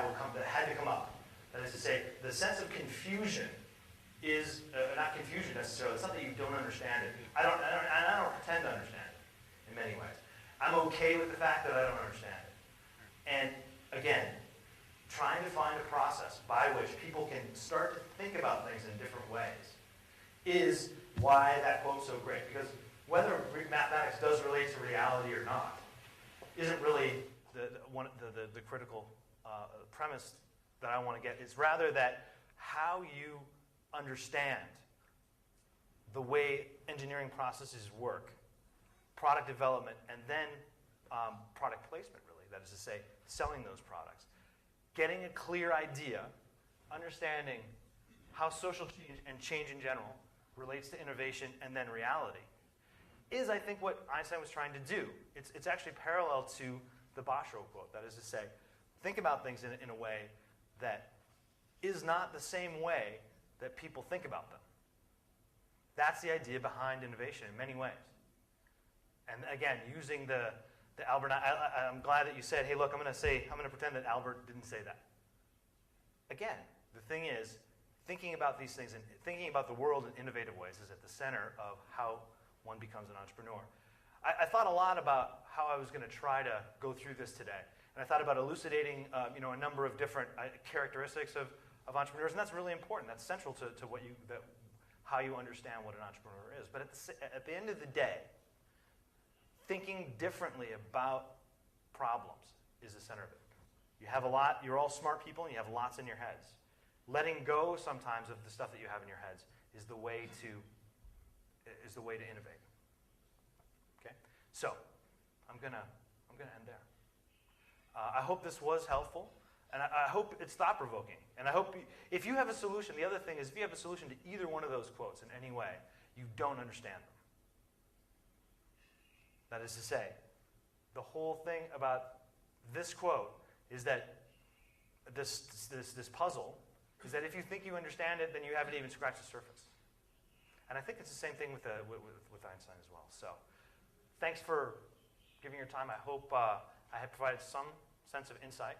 that had to come up. That is to say, the sense of confusion is not confusion necessarily. It's not that you don't understand it. I don't pretend to understand it in many ways. I'm okay with the fact that I don't understand it. And again, trying to find a process by which people can start to think about things in different ways is why that quote's so great. Because whether mathematics does relate to reality or not isn't really the critical premise that I want to get. It's rather that how you understand the way engineering processes work, product development, and then product placement, really. That is to say, selling those products. Getting a clear idea, understanding how social change and change in general relates to innovation and then reality, is, I think, what Einstein was trying to do. It's actually parallel to the Boscho quote. That is to say, think about things in a way that is not the same way that people think about them. That's the idea behind innovation in many ways. And again, using the Albert, I'm glad that you said, hey, look, I'm going to pretend that Albert didn't say that. Again, the thing is, thinking about these things and thinking about the world in innovative ways is at the center of how one becomes an entrepreneur. I thought a lot about how I was going to try to go through this today. And I thought about elucidating a number of different characteristics of entrepreneurs, and that's really important. That's central to how you understand what an entrepreneur is. But at the end of the day, thinking differently about problems is the center of it. You have a lot, you're all smart people, and you have lots in your heads. Letting go sometimes of the stuff that you have in your heads is the way to innovate. Okay? So, I'm gonna end there. I hope this was helpful, and I hope it's thought-provoking. And I hope if you have a solution, the other thing is if you have a solution to either one of those quotes in any way, you don't understand them. That is to say, the whole thing about this quote is that this puzzle is that if you think you understand it, then you haven't even scratched the surface. And I think it's the same thing with Einstein as well. So, thanks for giving your time. I hope I have provided some sense of insight,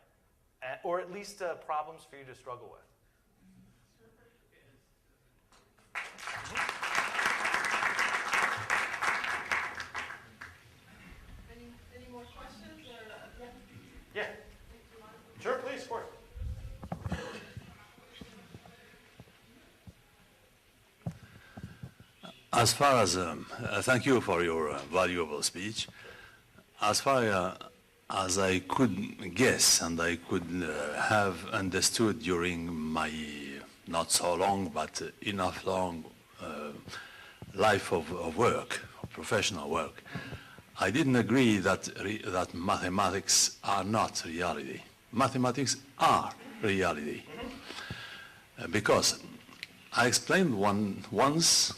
or at least problems for you to struggle with. Any more questions? Or, yeah. Sure, please, of course. As far as, thank you for your valuable speech. As far as I could guess and I could have understood during my not so long but enough long life of work, professional work, I didn't agree that mathematics are not reality. Mathematics are reality. Because I explained once,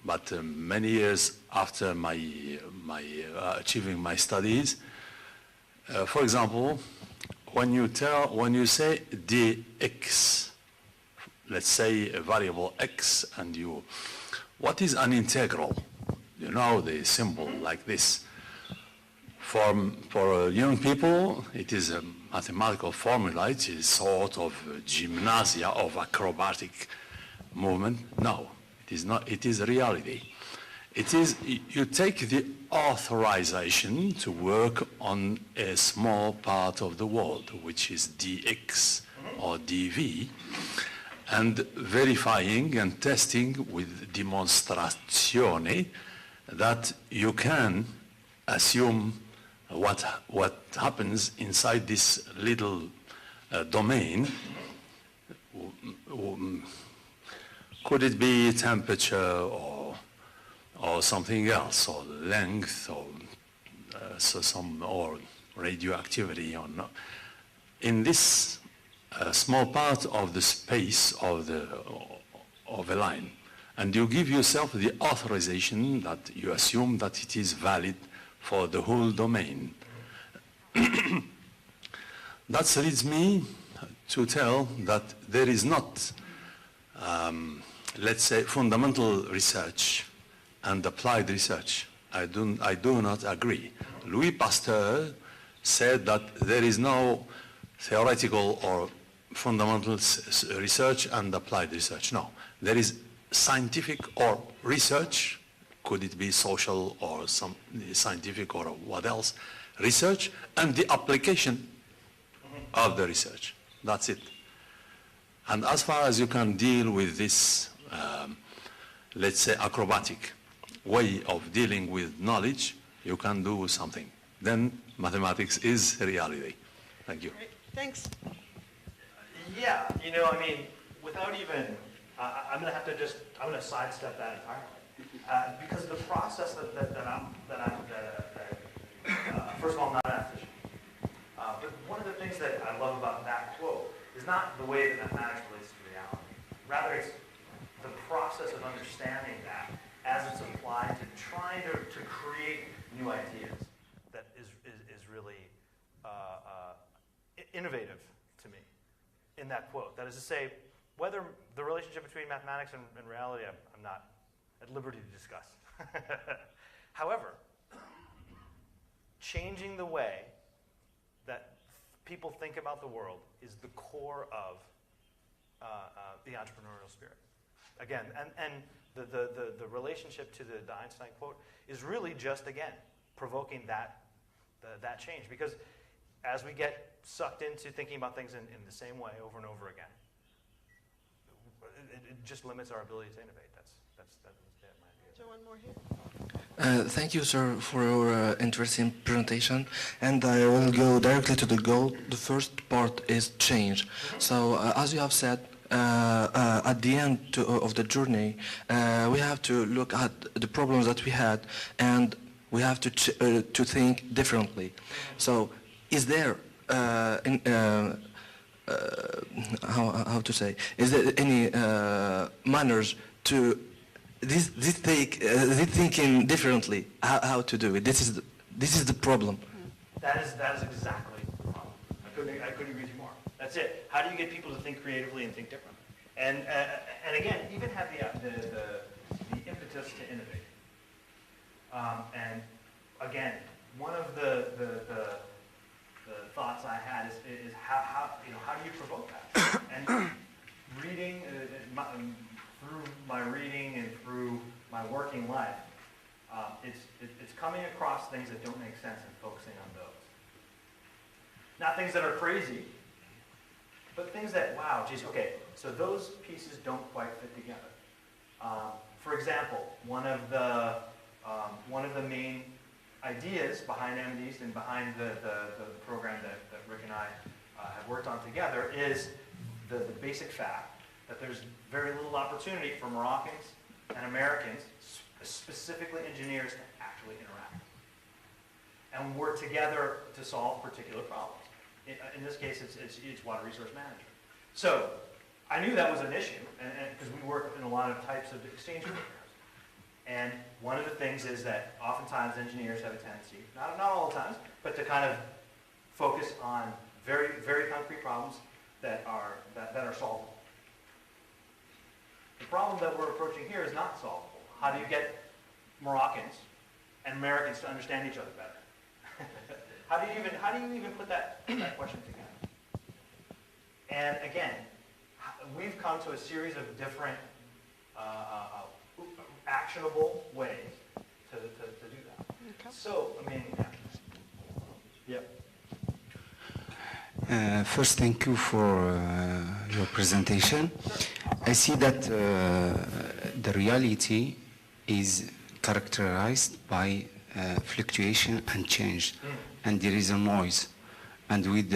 but many years after my achieving my studies, for example, when you say dx, let's say a variable x, and what is an integral? You know the symbol like this. For young people, it is a mathematical formula. It is sort of gymnasia of acrobatic movement. No, it is not. It is reality. It is, you take the authorization to work on a small part of the world, which is dx or dv, and verifying and testing with dimostrazione that you can assume what happens inside this little domain. Could it be temperature or something else, or length, or or radioactivity, or not? In this small part of the space of a line, and you give yourself the authorization that you assume that it is valid for the whole domain. That leads me to tell that there is not, let's say, fundamental research and applied research. I do not agree. Louis Pasteur said that there is no theoretical or fundamental research and applied research. No, there is scientific or research, could it be social or some scientific or what else, research, and the application of the research. That's it. And as far as you can deal with this, let's say, acrobatic way of dealing with knowledge, you can do something. Then mathematics is reality. Thank you. Great, thanks. Yeah, you know, I mean, without even, I'm going to have to just, I'm going to sidestep that entirely. Because the process first of all, I'm not a mathematician. But one of the things that I love about that quote is not the way that mathematics relates to reality. Rather, it's the process of understanding that as it's applied to trying to create new ideas that is really innovative to me in that quote. That is to say, whether the relationship between mathematics and reality, I'm not at liberty to discuss. However, changing the way that people think about the world is the core of the entrepreneurial spirit. Again, and the relationship to the Einstein quote is really just, again, provoking that change. Because as we get sucked into thinking about things in the same way over and over again, it just limits our ability to innovate. That's my idea. So one more here. Thank you, sir, for your interesting presentation. And I will go directly to the goal. The first part is change. So, as you have said, at the end of the journey, we have to look at the problems that we had, and we have to think differently. So, is there how to say? Is there any manners to this thinking differently? How to do it? This is the problem. That is exactly the problem. I couldn't agree with you more. That's it. How do you get people to think creatively and think differently? And again, even have the impetus to innovate. And again, one of the thoughts I had is how do you provoke that? And reading through my reading and through my working life, it's coming across things that don't make sense and focusing on those. Not things that are crazy, but things that, wow, geez, okay, so those pieces don't quite fit together. For example, one of the main ideas behind MDs and behind the program that Rick and I have worked on together is the basic fact that there's very little opportunity for Moroccans and Americans, specifically engineers, to actually interact and work together to solve particular problems. In this case, it's water resource management. So I knew that was an issue, and because we work in a lot of types of exchange programs. And one of the things is that oftentimes engineers have a tendency, not all the times, but to kind of focus on very, very concrete problems that are solvable. The problem that we're approaching here is not solvable. How do you get Moroccans and Americans to understand each other better? How do you even put that question together? And again, we've come to a series of different actionable ways to do that. Okay. So, I mean, yeah. Yep. First, thank you for your presentation. I see that the reality is characterized by fluctuation and change, and there is a noise. And with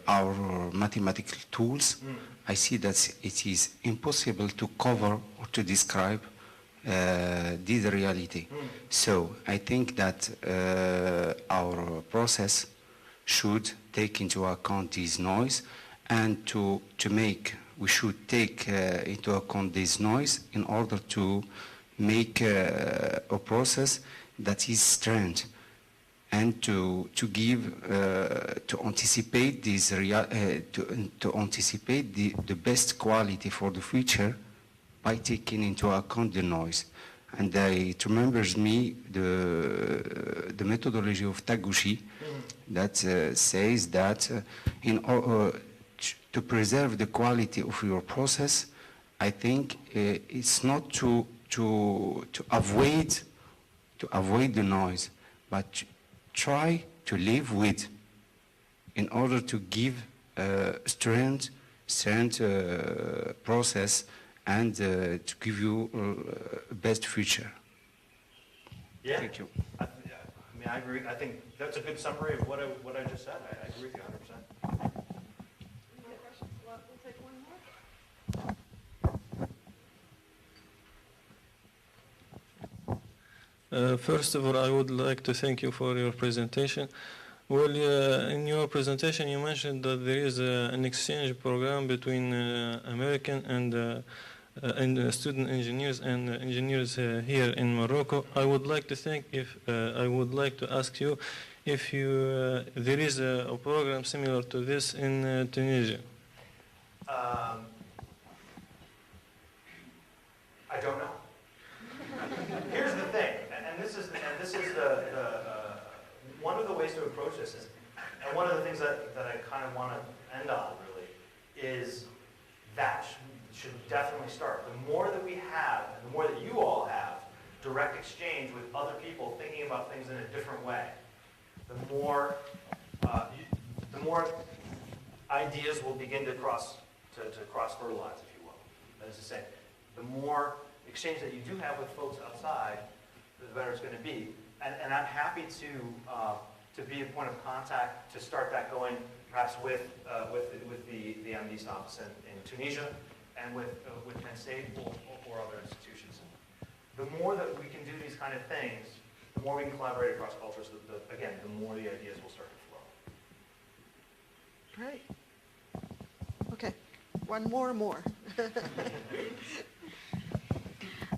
our mathematical tools, I see that it is impossible to cover or to describe this reality. So I think that our process should take into account this noise, and we should take into account this noise in order to make a process that is strange, and to anticipate this to anticipate the best quality for the future by taking into account the noise. And it remembers me the methodology of Taguchi, that says that to preserve the quality of your process, I think it's not to avoid the noise, but try to live with, in order to give strength process and to give you best future. Yeah. Thank you. I mean, I agree. I think that's a good summary of what I just said. I agree with you 100%. More questions? We'll take one more. First of all, I would like to thank you for your presentation. Well, in your presentation, you mentioned that there is an exchange program between American and student engineers and engineers here in Morocco. I would like to ask you if there is a program similar to this in Tunisia. I don't know. Here's the thing, and this is the one of the ways to approach this is, and one of the things that I kind of want to end on really is that should definitely start. The more that we have, and the more that you all have, direct exchange with other people thinking about things in a different way, the more ideas will begin to cross fertilize, if you will. That is to say, the more exchange that you do have with folks outside, the better it's going to be. And I'm happy to be a point of contact to start that going, perhaps with the MD's office in Tunisia and with Penn State or other institutions. The more that we can do these kind of things, the more we can collaborate across cultures. Again, the more the ideas will start to flow. Great. Okay, one more.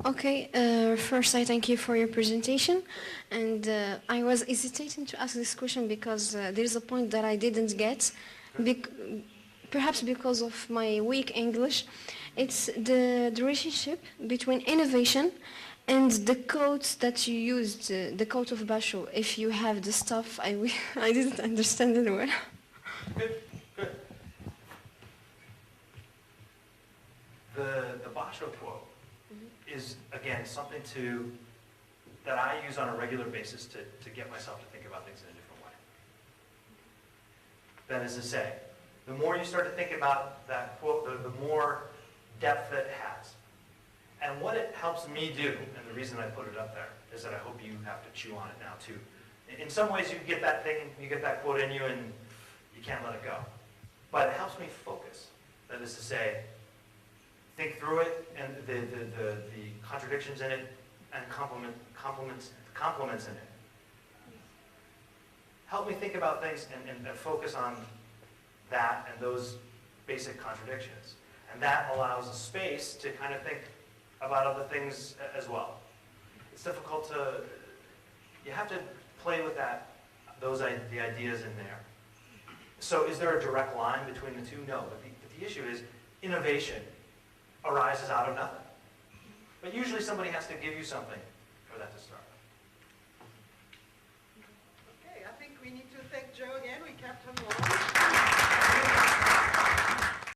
Okay, first I thank you for your presentation, and I was hesitating to ask this question because there's a point that I didn't get, perhaps because of my weak English. It's the relationship between innovation and the quotes that you used, the quote of Basho. If you have the stuff, I didn't understand it well. Good. The Basho quote is, again, something that I use on a regular basis to get myself to think about things in a different way. That is to say, the more you start to think about that quote, the more depth it has. And what it helps me do, and the reason I put it up there, is that I hope you have to chew on it now too. In some ways you get that quote in you and you can't let it go. But it helps me focus. That is to say, think through it and the contradictions in it and compliments in it. Help me think about things and focus on that and those basic contradictions. And that allows a space to kind of think about other things as well. It's difficult you have to play with the ideas in there. So is there a direct line between the two? No, but the issue is innovation arises out of nothing. But usually somebody has to give you something for that to start. Okay, I think we need to thank Joe again. We kept him long.